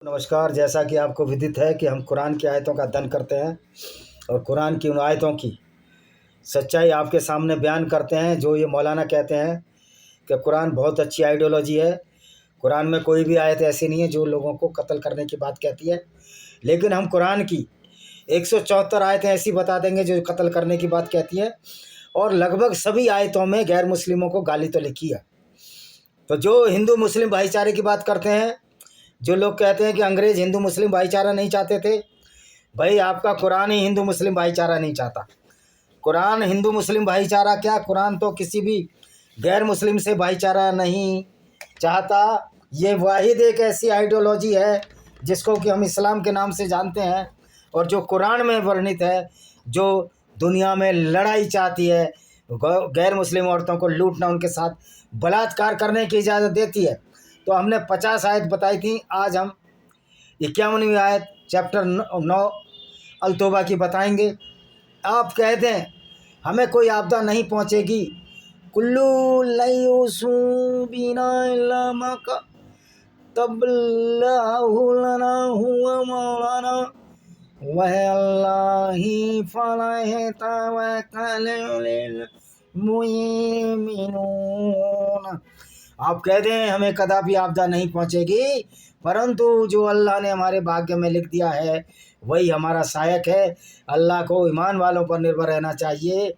नमस्कार। जैसा कि आपको विदित है कि हम कुरान की आयतों का अध्ययन करते हैं और कुरान की उन आयतों की सच्चाई आपके सामने बयान करते हैं। जो ये मौलाना कहते हैं कि कुरान बहुत अच्छी आइडियोलॉजी है, कुरान में कोई भी आयत ऐसी नहीं है जो लोगों को कत्ल करने की बात कहती है। लेकिन हम कुरान की 174 आयतें ऐसी बता देंगे जो कत्ल करने की बात कहती है, और लगभग सभी आयतों में गैर मुस्लिमों को गाली तो लिखी है। तो जो हिंदू मुस्लिम भाईचारे की बात करते हैं, जो लोग कहते हैं कि अंग्रेज़ हिंदू मुस्लिम भाईचारा नहीं चाहते थे, भाई आपका कुरान ही हिंदू मुस्लिम भाईचारा नहीं चाहता। कुरान हिंदू मुस्लिम भाईचारा क्या, कुरान तो किसी भी गैर मुस्लिम से भाईचारा नहीं चाहता। ये वाहिद एक ऐसी आइडियोलॉजी है जिसको कि हम इस्लाम के नाम से जानते हैं, और जो कुरान में वर्णित है, जो दुनिया में लड़ाई चाहती है, गैर मुस्लिम औरतों को लूटना, उनके साथ बलात्कार करने की इजाज़त देती है। तो हमने 50 आयत बताई थी, आज हम 51वीं आयत चैप्टर 9 अल-तौबा की बताएंगे। आप कहते हैं हमें कोई आपदा नहीं पहुंचेगी, कुल्लू लयूसूबिना इल्ला मा तबल्लाहु लना हुवा मौलाना वह अल्लाह ही फलाह तवक्कल मुमिनून। आप कहते हैं हमें कदापि आपदा नहीं पहुंचेगी, परंतु जो अल्लाह ने हमारे भाग्य में लिख दिया है वही हमारा सहायक है। अल्लाह को ईमान वालों पर निर्भर रहना चाहिए,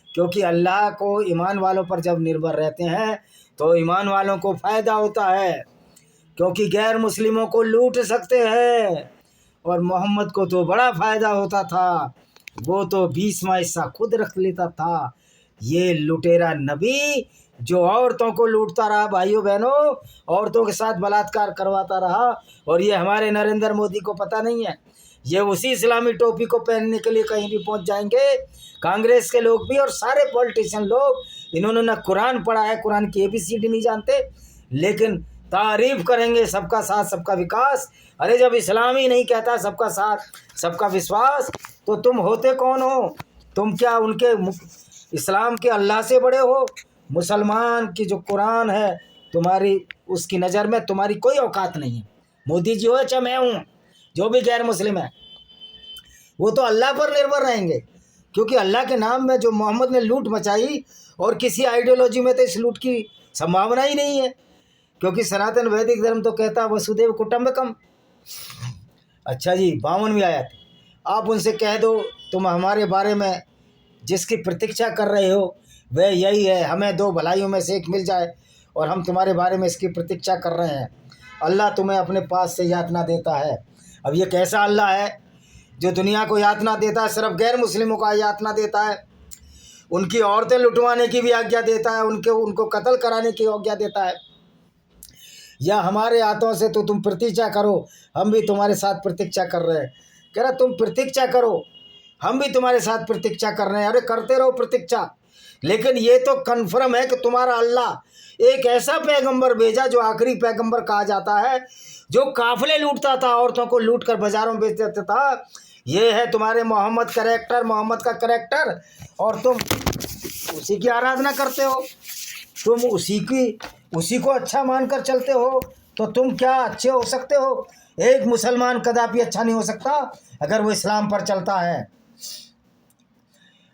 क्योंकि अल्लाह को ईमान वालों पर जब निर्भर रहते हैं तो ईमान वालों को फ़ायदा होता है, क्योंकि गैर मुस्लिमों को लूट सकते हैं। और मोहम्मद को तो बड़ा फ़ायदा होता था, वो तो 20वां हिस्सा खुद रख लेता था। ये लुटेरा नबी जो औरतों को लूटता रहा, भाइयों बहनों, औरतों के साथ बलात्कार करवाता रहा। और ये हमारे नरेंद्र मोदी को पता नहीं है, ये उसी इस्लामी टोपी को पहनने के लिए कहीं भी पहुंच जाएंगे। कांग्रेस के लोग भी और सारे पॉलिटिशियन लोग, इन्होंने ना कुरान पढ़ा है, कुरान की ABCD नहीं जानते, लेकिन तारीफ करेंगे सबका साथ सबका विकास। अरे जब इस्लाम ही नहीं कहता सबका साथ सबका विश्वास, तो तुम होते कौन हो? तुम क्या उनके इस्लाम के अल्लाह से बड़े हो? मुसलमान की जो कुरान है, तुम्हारी उसकी नज़र में तुम्हारी कोई औकात नहीं है। मोदी जी हो चाहे मैं हूँ, जो भी गैर मुस्लिम है, वो तो अल्लाह पर निर्भर रहेंगे, क्योंकि अल्लाह के नाम में जो मोहम्मद ने लूट मचाई, और किसी आइडियोलॉजी में तो इस लूट की संभावना ही नहीं है, क्योंकि सनातन वैदिक धर्म तो कहता है वसुदेव कुटुंबकम। अच्छा जी, 52वीं आयत, आप उनसे कह दो तुम हमारे बारे में जिसकी प्रतीक्षा कर रहे हो वह यही है, हमें 2 भलाइयों में से एक मिल जाए, और हम तुम्हारे बारे में इसकी प्रतीक्षा कर रहे हैं। अल्लाह तुम्हें अपने पास से यातना देता है। अब ये कैसा अल्लाह है जो दुनिया को यातना देता है? सिर्फ गैर मुस्लिमों को यातना देता है, उनकी औरतें लुटवाने की भी आज्ञा देता है, उनको कत्ल कराने की आज्ञा देता है। या हमारे हाथों से तो तुम प्रतीक्षा करो, हम भी तुम्हारे साथ प्रतीक्षा कर रहे हैं। कह रहा तुम प्रतीक्षा करो, हम भी तुम्हारे साथ प्रतीक्षा कर रहे हैं। अरे करते रहो प्रतीक्षा, लेकिन ये तो कन्फर्म है कि तुम्हारा अल्लाह एक ऐसा पैगंबर भेजा जो आखिरी पैगंबर कहा जाता है, जो काफिले लूटता था, औरतों को लूट कर बाजारों में बेच देता था। ये है तुम्हारे मोहम्मद कैरेक्टर, मोहम्मद का कैरेक्टर, और तुम उसी की आराधना करते हो, तुम उसी को अच्छा मानकर चलते हो, तो तुम क्या अच्छे हो सकते हो? एक मुसलमान कदापि अच्छा नहीं हो सकता अगर वो इस्लाम पर चलता है।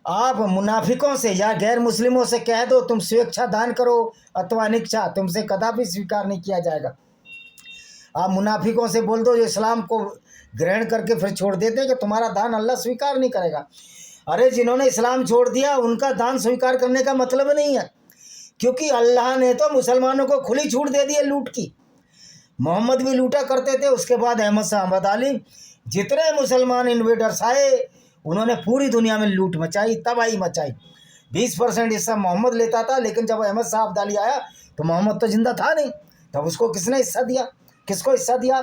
आप मुनाफिकों से या गैर मुस्लिमों से कह दो तुम स्वेच्छा दान करो अथवा अनिच्छा, तुमसे कदापि स्वीकार नहीं किया जाएगा। आप मुनाफिकों से बोल दो जो इस्लाम को ग्रहण करके फिर छोड़ देते हैं कि तुम्हारा दान अल्लाह स्वीकार नहीं करेगा। अरे जिन्होंने इस्लाम छोड़ दिया उनका दान स्वीकार करने का मतलब नहीं है, क्योंकि अल्लाह ने तो मुसलमानों को खुली छूट दे दी है लूट की। मोहम्मद भी लूटा करते थे, उसके बाद अहमद शाह अहमद अली, जितने मुसलमान इन्वेडर्स आए उन्होंने पूरी दुनिया में लूट मचाई, तबाही मचाई। 20% हिस्सा मोहम्मद लेता था, लेकिन जब अहमद शाह अब्दाली आया तो मोहम्मद तो जिंदा था नहीं, तब उसको किसने हिस्सा दिया? किसको हिस्सा दिया?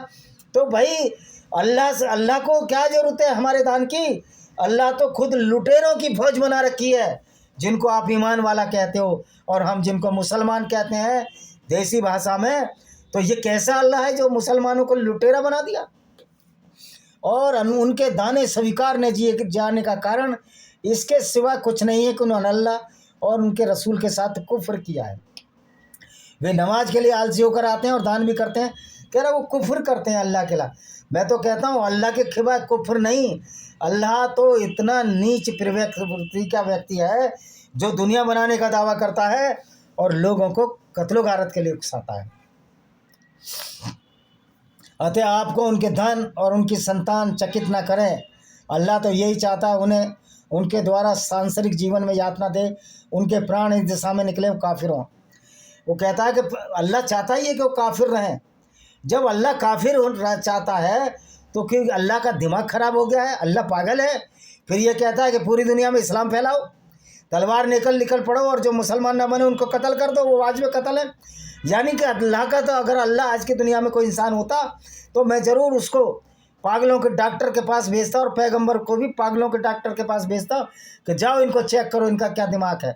तो भाई अल्लाह को क्या ज़रूरत है हमारे दान की? अल्लाह तो खुद लुटेरों की फौज बना रखी है, जिनको आप ईमान वाला कहते हो, और हम जिनको मुसलमान कहते हैं देसी भाषा में। तो ये कैसा अल्लाह है जो मुसलमानों को लुटेरा बना दिया? और उनके दाने स्वीकार न किए जाने का कारण इसके सिवा कुछ नहीं है कि उन्होंने अल्लाह और उनके रसूल के साथ कुफ्र किया है। वे नमाज के लिए आलसी होकर आते हैं और दान भी करते हैं, कह रहा वो कुफ्र करते हैं अल्लाह के ला। मैं तो कहता हूँ अल्लाह के खिवा कुफ्र नहीं, अल्लाह तो इतना नीच प्रवृत्ति का व्यक्ति है जो दुनिया बनाने का दावा करता है और लोगों को कत्लो गारत के लिए उकसाता है। अतः आपको उनके धन और उनकी संतान चकित न करें। अल्लाह तो यही चाहता है उन्हें उनके द्वारा सांसारिक जीवन में यातना दे, उनके प्राण इस दिशा में निकले वो काफिर हों। वो कहता है कि अल्लाह चाहता ही है कि वो काफिर रहें। जब अल्लाह काफिर चाहता है तो क्यों अल्लाह का दिमाग खराब हो गया है? अल्लाह पागल है? फिर ये कहता है कि पूरी दुनिया में इस्लाम फैलाओ, तलवार निकल पड़ो और जो मुसलमान ना बने उनको कत्ल कर दो, वो वाजिब कत्ल है। यानी कि अल्लाह का तो अगर अल्लाह आज की दुनिया में कोई इंसान होता तो मैं ज़रूर उसको पागलों के डॉक्टर के पास भेजता और पैगंबर को भी पागलों के डॉक्टर के पास भेजता कि जाओ इनको चेक करो इनका क्या दिमाग है।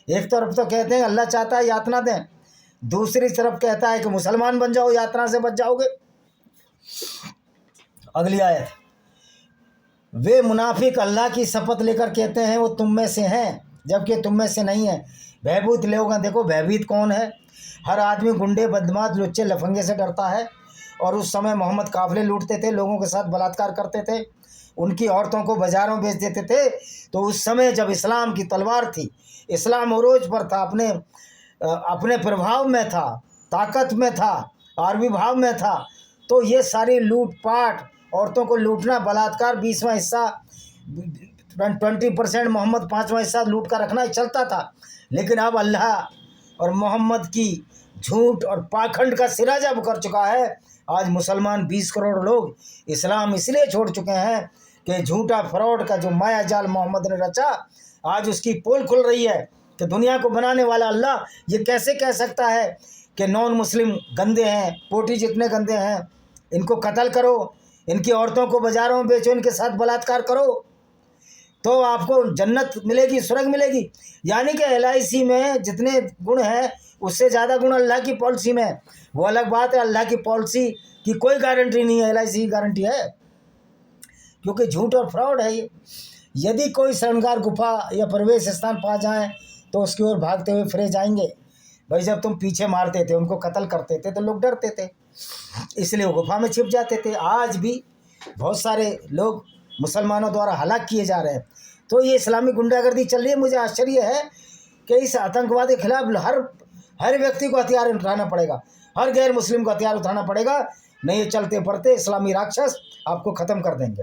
एक तरफ तो कहते हैं अल्लाह चाहता है यातना दें, दूसरी तरफ कहता है कि मुसलमान बन जाओ यातना से बच जाओगे। अगली आयत, वे मुनाफिक अल्लाह की शपथ लेकर कहते हैं वो तुम में से हैं जबकि तुम में से नहीं है। भयभीत लोग हैं। देखो भयभीत कौन है? हर आदमी गुंडे बदमाश लुच्चे लफंगे से डरता है। और उस समय मोहम्मद काफिले लूटते थे, लोगों के साथ बलात्कार करते थे, उनकी औरतों को बाज़ारों में बेच देते थे। तो उस समय जब इस्लाम की तलवार थी, इस्लाम अरोज पर था, अपने प्रभाव में था, ताकत में था, आर्मी भाव में था, तो ये सारी लूटपाट, औरतों को लूटना, बलात्कार 20वां हिस्सा 20% मोहम्मद 5वां हिस्सा लूट कर रखना चलता था। लेकिन अब अल्लाह और मोहम्मद की झूठ और पाखंड का सिरा जब कर चुका है, आज मुसलमान 20 करोड़ लोग इस्लाम इसलिए छोड़ चुके हैं कि झूठा फ्रॉड का जो माया जाल मोहम्मद ने रचा, आज उसकी पोल खुल रही है कि दुनिया को बनाने वाला अल्लाह ये कैसे कह सकता है कि नॉन मुस्लिम गंदे हैं, पोटी जितने गंदे हैं, इनको कत्ल करो, इनकी औरतों को बाज़ारों में बेचो, इनके साथ बलात्कार करो तो आपको जन्नत मिलेगी, स्वर्ग मिलेगी। यानी कि LIC में जितने गुण हैं उससे ज़्यादा गुण अल्लाह की पॉलिसी में। वो अलग बात है, अल्लाह की पॉलिसी की कोई गारंटी नहीं है, LIC की गारंटी है, क्योंकि झूठ और फ्रॉड है ये। यदि कोई शरणगार गुफा या प्रवेश स्थान पा जाएं तो उसकी ओर भागते हुए फिरे जाएंगे। भाई जब तुम पीछे मारते थे, उनको कत्ल करते थे तो लोग डरते थे, इसलिए वो गुफा में छिप जाते थे। आज भी बहुत सारे लोग मुसलमानों द्वारा हलाक किए जा रहे हैं। तो ये इस्लामी गुंडागर्दी चल रही है। मुझे आश्चर्य है कि इस आतंकवाद के खिलाफ हर व्यक्ति को हथियार उठाना पड़ेगा, हर गैर मुस्लिम को हथियार उठाना पड़ेगा, नहीं ये चलते पड़ते इस्लामी राक्षस आपको ख़त्म कर देंगे।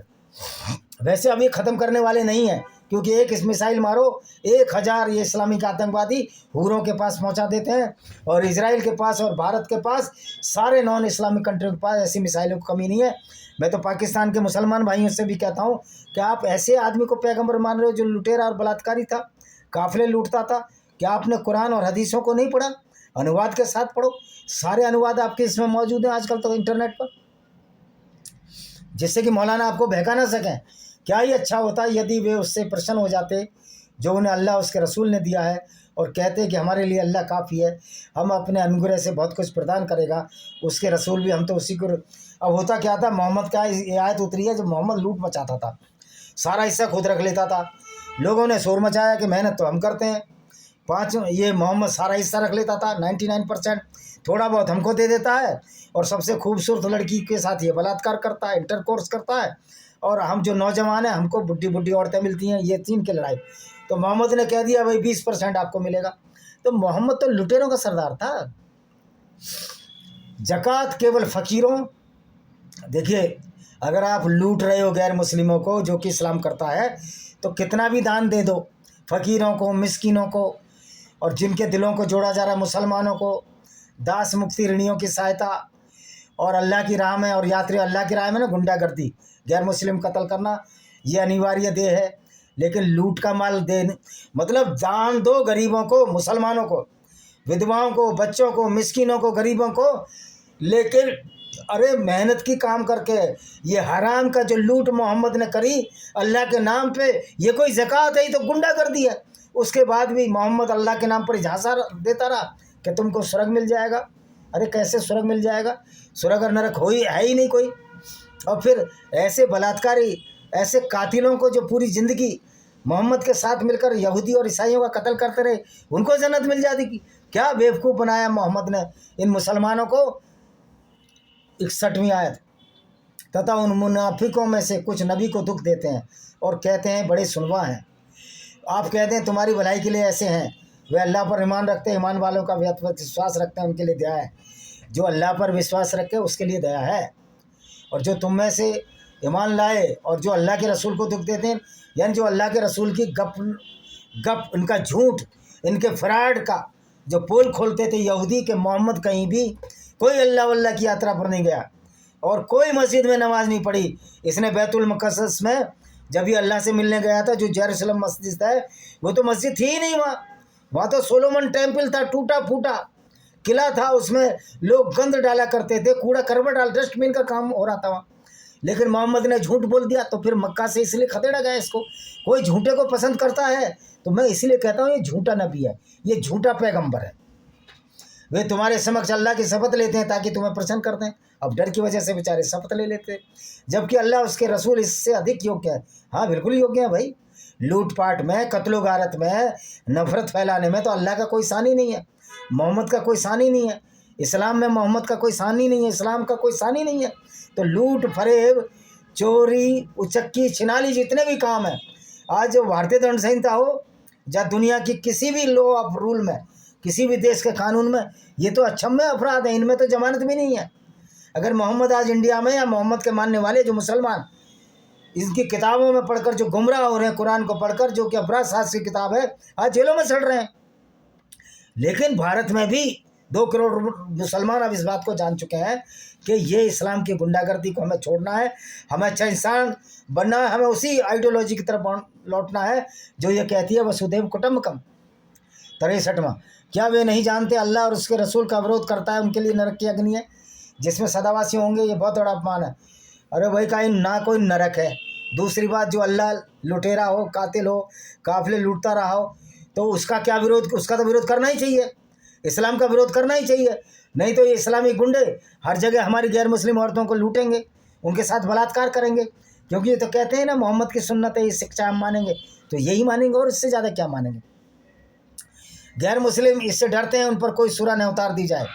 वैसे अब ये ख़त्म करने वाले नहीं हैं, क्योंकि एक इस मिसाइल मारो 1000 ये इस्लामिक आतंकवादी हुरों के पास पहुंचा देते हैं, और इजराइल के पास और भारत के पास, सारे नॉन इस्लामिक कंट्रियों के पास ऐसी मिसाइलों की कमी नहीं है। मैं तो पाकिस्तान के मुसलमान भाइयों से भी कहता हूं कि आप ऐसे आदमी को पैगंबर मान रहे हो जो लुटेरा और बलात्कारी था, काफिले लूटता था। क्या आपने कुरान और हदीसों को नहीं पढ़ा? अनुवाद के साथ पढ़ो, सारे अनुवाद आपके इसमें मौजूद हैं आजकल तो इंटरनेट पर, जिससे कि मौलाना आपको बहका ना सकें। क्या ही अच्छा होता यदि वे उससे प्रसन्न हो जाते जो उन्हें अल्लाह उसके रसूल ने दिया है, और कहते कि हमारे लिए अल्लाह काफ़ी है, हम अपने अनुग्रह से बहुत कुछ प्रदान करेगा, उसके रसूल भी हम तो उसी को। अब होता क्या था, मोहम्मद का ये आयत उतरी है जब मोहम्मद लूट मचाता था, सारा हिस्सा खुद रख लेता था, लोगों ने शोर मचाया कि मेहनत तो हम करते हैं, ये मोहम्मद सारा हिस्सा रख लेता था 99%, थोड़ा बहुत हमको दे देता है, और सबसे खूबसूरत लड़की के साथ ये बलात्कार करता है, इंटरकोर्स करता है, और हम जो नौजवान हैं हमको बुढ़ी बुढ़ी औरतें मिलती हैं, ये तीन की लड़ाई। तो मोहम्मद ने कह दिया भाई 20% आपको मिलेगा। तो मोहम्मद तो लुटेरों का सरदार था। ज़कात केवल फ़कीरों, देखिए अगर आप लूट रहे हो गैर मुस्लिमों को, जो कि इस्लाम करता है, तो कितना भी दान दे दो फ़कीरों को, मिस्किनों को, और जिनके दिलों को जोड़ा जा रहा है मुसलमानों को, दास मुक्ति ऋणियों की सहायता, और अल्लाह की राह में, और यात्री अल्लाह की राह में ना गुंडागर्दी, गैर मुस्लिम कत्ल करना, ये अनिवार्य देह है। लेकिन लूट का माल दे, मतलब दान दो गरीबों को, मुसलमानों को, विधवाओं को, बच्चों को, मिस्किनों को, गरीबों को, लेकिन अरे मेहनत की काम करके ये हराम का जो लूट मोहम्मद ने करी अल्लाह के नाम पे, ये कोई ज़कात है? ये तो गुंडागर्दी है। उसके बाद भी मोहम्मद अल्लाह के नाम पर झांसा देता रहा कि तुमको स्वर्ग मिल जाएगा। अरे कैसे स्वर्ग मिल जाएगा? स्वर्ग और नरक है ही नहीं कोई। और फिर ऐसे बलात्कारी, ऐसे कातिलों को जो पूरी ज़िंदगी मोहम्मद के साथ मिलकर यहूदी और ईसाइयों का कत्ल करते रहे, उनको जन्नत मिल जाती। क्या बेवकूफ़ बनाया मोहम्मद ने इन मुसलमानों को। 61वीं आयत, तथा उन मुनाफिकों में से कुछ नबी को दुख देते हैं और कहते हैं बड़े सुनवा हैं। आप कहते हैं तुम्हारी भलाई के लिए ऐसे हैं, वे अल्लाह पर ईमान रखते हैं, ईमान वालों का विश्वास रखते हैं, उनके लिए दया है। जो अल्लाह पर विश्वास रखे उसके लिए दया है। और जो तुम में से ईमान लाए और जो अल्लाह के रसूल को दुख देते हैं, यानी जो अल्लाह के रसूल की गप इनका झूठ, इनके फ्रॉड का जो पोल खोलते थे यहूदी के, मोहम्मद कहीं भी कोई अल्लाह वल्लाह की यात्रा पर नहीं गया और कोई मस्जिद में नमाज नहीं पढ़ी। इसने बैतुल मुक़द्दस में जब ये अल्लाह से मिलने गया था, जो जेरूसलम मस्जिद है, वो तो मस्जिद थी ही नहीं वहाँ तो सोलोमन टेम्पल था, टूटा फूटा किला था, उसमें लोग गंद डाला करते थे, कूड़ा करबट डाल, डस्टबिन का काम हो रहा था वहाँ। लेकिन मोहम्मद ने झूठ बोल दिया तो फिर मक्का से इसलिए खदेड़ा गया इसको। कोई झूठे को पसंद करता है तो मैं इसलिए कहता हूँ ये झूठा नबी है, ये झूठा पैगंबर है। वे तुम्हारे समक्ष अल्लाह की शपथ लेते हैं ताकि तुम्हें प्रसन्न कर दें। अब डर की वजह से बेचारे शपथ ले लेते हैं, जबकि अल्लाह उसके रसूल इससे अधिक योग्य है। हाँ बिल्कुल योग्य है भाई। लूटपाट में, कत्लो गारत में, नफरत फैलाने में तो अल्लाह का कोई सानी नहीं है, मोहम्मद का कोई सानी नहीं है, इस्लाम में मोहम्मद का कोई सानी नहीं है, इस्लाम का कोई सानी नहीं है। तो लूट फरेब, चोरी, उचक्की, छिनाली, जितने भी काम हैं, आज जो भारतीय दंड संहिता हो या दुनिया की किसी भी लॉ ऑफ रूल में, किसी भी देश के कानून में, ये तो अक्षम्य अपराध है, इनमें तो जमानत भी नहीं है। अगर मोहम्मद आज इंडिया में, या मोहम्मद के मानने वाले जो मुसलमान इनकी किताबों में पढ़कर जो गुमराह हो रहे हैं, कुरान को पढ़कर, जो कि अपराध शास्त्र की किताब है, आज जेलों में सड़ रहे हैं। लेकिन भारत में भी 2 करोड़ मुसलमान अब इस बात को जान चुके हैं कि ये इस्लाम की गुंडागर्दी को हमें छोड़ना है, हमें अच्छा इंसान बनना है, हमें उसी आइडियोलॉजी की तरफ लौटना है जो ये कहती है वसुदेव कुटुंबकम। 63वां, क्या वे नहीं जानते अल्लाह और उसके रसूल का विरोध करता है उनके लिए नरक की अग्नि है जिसमें सदावासी होंगे। ये बहुत बड़ा अपमान है। अरे भाई कहीं ना कोई नरक है। दूसरी बात, जो अल्लाह लुटेरा हो, कातिल हो, काफिले लूटता रहा हो, तो उसका क्या विरोध, उसका तो विरोध करना ही चाहिए, इस्लाम का विरोध करना ही चाहिए। नहीं तो ये इस्लामी गुंडे हर जगह हमारी गैर मुस्लिम औरतों को लूटेंगे, उनके साथ बलात्कार करेंगे, क्योंकि ये तो कहते हैं ना मोहम्मद की सुन्नत है, ये शिक्षा हम मानेंगे, तो यही मानेंगे और इससे ज़्यादा क्या मानेंगे। गैर मुस्लिम इससे डरते हैं उन पर कोई सूरा न उतार दी जाए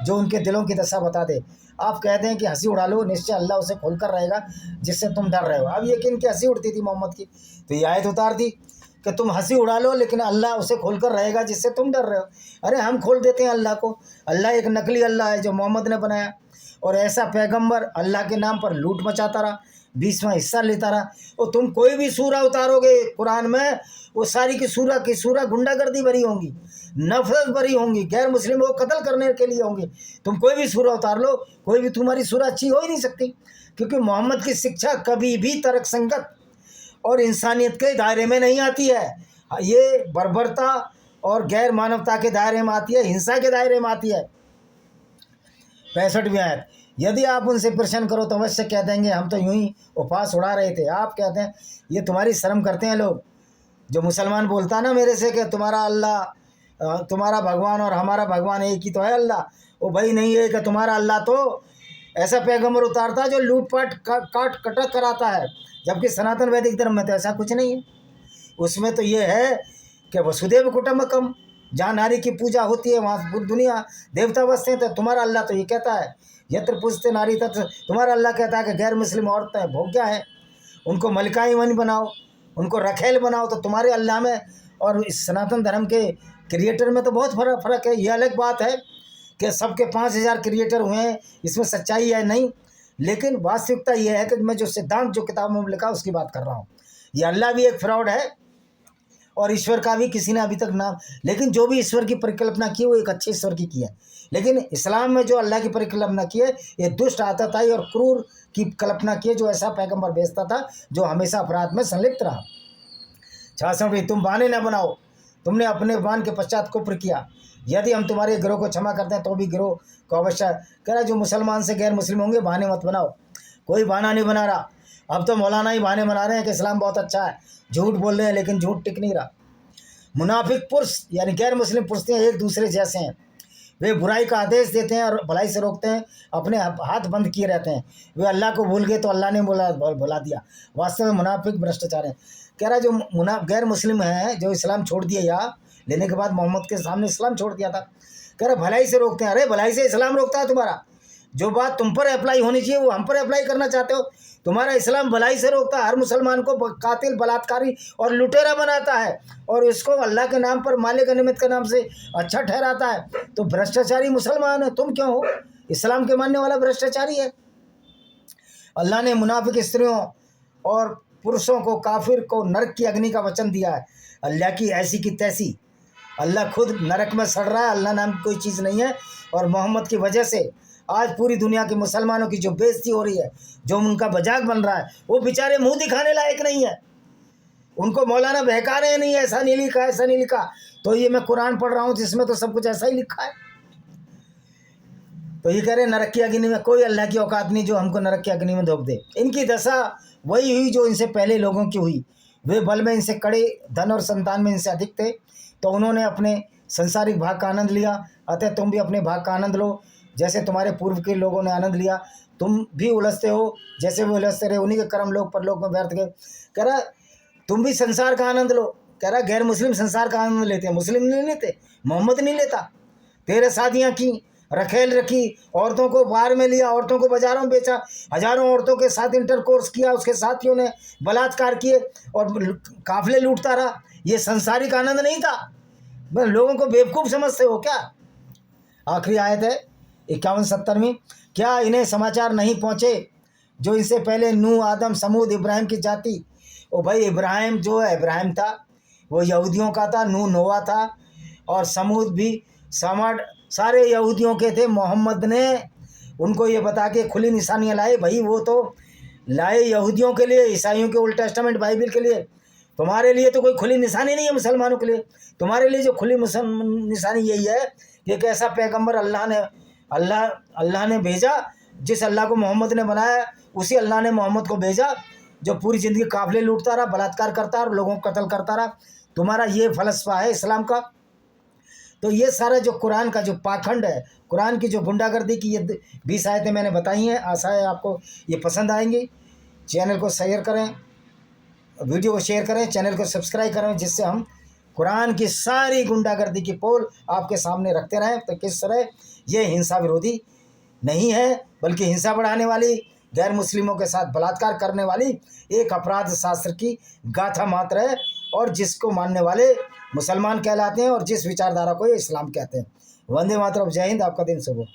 जो उनके दिलों की दशा बता दे। आप कहते हैं कि हंसी उड़ा लो, निश्चय अल्लाह उसे खोल कर रहेगा जिससे तुम डर रहे हो। अब ये किन की हंसी उड़ती थी मोहम्मद की, तो ये आयत उतार दी कि तुम हंसी उड़ा लो लेकिन अल्लाह उसे खोल कर रहेगा जिससे तुम डर रहे हो। अरे हम खोल देते हैं अल्लाह को। अल्लाह एक नकली अल्लाह है जो मोहम्मद ने बनाया, और ऐसा पैगंबर अल्लाह के नाम पर लूट मचाता रहा, 20वां हिस्सा लेता रहा। और तुम कोई भी सूरा उतारोगे कुरान में, वो सारी की सूरा गुंडागर्दी भरी होंगी, नफरत भरी होंगी, गैर मुस्लिमों को कत्ल करने के लिए होंगी। तुम कोई भी सूरा उतार लो, कोई भी तुम्हारी सूरा अच्छी हो ही नहीं सकती, क्योंकि मोहम्मद की शिक्षा कभी भी तर्क संगत और इंसानियत के दायरे में नहीं आती है। ये बर्बरता और गैर मानवता के दायरे में आती है, हिंसा के दायरे में आती है। 65वीं आयत, यदि आप उनसे प्रश्न करो तो अवश्य कह देंगे हम तो यूं ही उपवास उड़ा रहे थे। आप कहते हैं, ये तुम्हारी शर्म करते हैं लोग। जो मुसलमान बोलता है ना मेरे से कि तुम्हारा अल्लाह, तुम्हारा भगवान और हमारा भगवान एक ही तो है अल्लाह, वो भाई नहीं है कि तुम्हारा अल्लाह तो ऐसा पैगंबर उतारता है जो लूटपाट काट कटक कराता है, जबकि सनातन वैदिक धर्म में तो ऐसा कुछ नहीं है। उसमें तो ये है कि वसुदेव कुटुंबकम, जहाँ नारी की पूजा होती है वहाँ पूरी दुनिया देवता बसते हैं। तो तुम्हारा अल्लाह तो ये कहता है यत्र पूजते नारी तत्र, तुम्हारा अल्लाह कहता है कि गैर मुस्लिम औरतें भोग्या हैं, उनको मलिकाई वन बनाओ, उनको रखेल बनाओ। तो तुम्हारे अल्लाह में और इस सनातन धर्म के क्रिएटर में तो बहुत फ़र्क है। ये अलग बात है कि सबके 5000 क्रिएटर हुए हैं, इसमें सच्चाई है नहीं, लेकिन वास्तविकता ये है कि मैं जो सिद्धांत जो किताबों में लिखा उसकी बात कर रहा हूँ। ये अल्लाह भी एक फ्रॉड है और ईश्वर का भी किसी ने अभी तक नाम, लेकिन जो भी ईश्वर की परिकल्पना की वो एक अच्छे ईश्वर की है। लेकिन इस्लाम में जो अल्लाह की परिकल्पना की है ये दुष्ट आतताई और क्रूर की कल्पना की है, जो ऐसा पैगंबर भेजता था जो हमेशा अपराध में संलिप्त रहा। 66, तुम बहाने न बनाओ, तुमने अपने बान के पश्चात कुफ्र किया। यदि हम तुम्हारे गिरोह को क्षमा करते हैं तो भी गिरोह को अवश्य, कह रहा जो मुसलमान से गैर मुस्लिम होंगे बहाने मत बनाओ। कोई बहाना नहीं बना रहा। अब तो मौलाना ही बहाने बना रहे हैं कि इस्लाम बहुत अच्छा है, झूठ बोल रहे हैं, लेकिन झूठ टिक नहीं रहा। मुनाफिक पुरुष यानी गैर मुस्लिम पुरुष एक दूसरे जैसे हैं, वे बुराई का आदेश देते हैं और भलाई से रोकते हैं, अपने हाथ बंद किए रहते हैं। वे अल्लाह को भूल गए तो अल्लाह ने भुला दिया। वास्तव में मुनाफिक भ्रष्टाचार है। कह रहा जो गैर मुस्लिम है, जो इस्लाम छोड़ दिया या लेने के बाद मोहम्मद के सामने इस्लाम छोड़ दिया था, कह रहा भलाई से रोकते हैं। अरे भलाई से इस्लाम रोकता है तुम्हारा। जो बात तुम पर अप्लाई होनी चाहिए वो हम पर अप्लाई करना चाहते हो। तुम्हारा इस्लाम भलाई से रोकता है, हर मुसलमान को कातिल, बलात्कारी और लुटेरा बनाता है और इसको अल्लाह के नाम पर, मालिक निमित के नाम से अच्छा ठहराता है। तो भ्रष्टाचारी मुसलमान है, तुम क्यों हो? इस्लाम के मानने वाला भ्रष्टाचारी है। अल्लाह ने मुनाफिक स्त्रियों और पुरुषों को, काफिर को नरक की अग्नि का वचन दिया है। अल्लाह की ऐसी की तैसी, अल्लाह खुद नरक में सड़ रहा है। अल्लाह नाम की कोई चीज़ नहीं है। और मोहम्मद की वजह से आज पूरी दुनिया के मुसलमानों की जो बेइज्जती हो रही है, जो उनका मजाक बन रहा है, वो बेचारे मुंह दिखाने लायक नहीं है। उनको मौलाना बहका रहे हैं, नहीं ऐसा नहीं लिखा, ऐसा नहीं लिखा। तो ये मैं कुरान पढ़ रहा हूँ जिसमें तो सब कुछ ऐसा ही लिखा है। तो ये कह रहे नरक की अग्नि में, कोई अल्लाह की औकात नहीं जो हमको नरक की अग्नि में धोख दे। इनकी दशा वही हुई जो इनसे पहले लोगों की हुई। वे बल में इनसे कड़े, धन और संतान में इनसे अधिक थे, तो उन्होंने अपने संसारिक भाग का आनंद लिया। अतः तुम भी अपने भाग का आनंद लो, जैसे तुम्हारे पूर्व के लोगों ने आनंद लिया। तुम भी उलझते हो जैसे वो उलझते रहे, उन्हीं के कर्म लोग परलोक में व्यर्थ गए। कह रहा तुम भी संसार का आनंद लो। कह रहा गैर मुस्लिम संसार का आनंद लेते हैं, मुस्लिम नहीं लेते, मोहम्मद नहीं लेता। तेरे शादियाँ की, रखेल रखी, औरतों को बाहर में लिया, औरतों को बाजारों में बेचा, हजारों औरतों के साथ इंटरकोर्स किया, उसके साथियों ने बलात्कार किए और काफिले लूटता रहा। ये संसारिक आनंद नहीं था। बस लोगों को बेवकूफ़ समझते हो क्या? आखिरी आयत है 51-70 क्या इन्हें समाचार नहीं पहुँचे जो इनसे पहले नूह, आदम, समूद, इब्राहिम की जाति। ओ भाई, इब्राहिम जो है, इब्राहिम था वो यहूदियों का था, नूह नोआ था, और समूद भी समाड सारे यहूदियों के थे। मोहम्मद ने उनको ये बता के खुली निशानियाँ लाई। भाई वो तो लाए यहूदियों के लिए, ईसाइयों के ओल्ड टेस्टामेंट बाइबल के लिए। तुम्हारे लिए तो कोई खुली निशानी नहीं है मुसलमानों के लिए। तुम्हारे लिए जो खुली निशानी यही है कि एक ऐसा पैगंबर अल्लाह ने भेजा, जिस अल्लाह को मोहम्मद ने बनाया उसी अल्लाह ने मोहम्मद को भेजा, जो पूरी ज़िंदगी काफिले लूटता रहा, बलात्कार करता रहा और लोगों को कत्ल करता रहा। तुम्हारा ये फलसफा है इस्लाम का। तो ये सारा जो कुरान का जो पाखंड है, कुरान की जो गुंडागर्दी की ये 20 आयतें मैंने बताई हैं। आशा है आपको ये पसंद आएंगी। चैनल को शेयर करें, वीडियो को शेयर करें, चैनल को सब्सक्राइब करें, जिससे हम कुरान की सारी गुंडागर्दी की पोल आपके सामने रखते रहें। तो किस तरह ये हिंसा विरोधी नहीं है, बल्कि हिंसा बढ़ाने वाली, गैर मुस्लिमों के साथ बलात्कार करने वाली एक अपराध शास्त्र की गाथा मात्र है, और जिसको मानने वाले मुसलमान कहलाते हैं और जिस विचारधारा को ये इस्लाम कहते हैं। वंदे मातरम। जय हिंद। आपका दिन शुभ हो।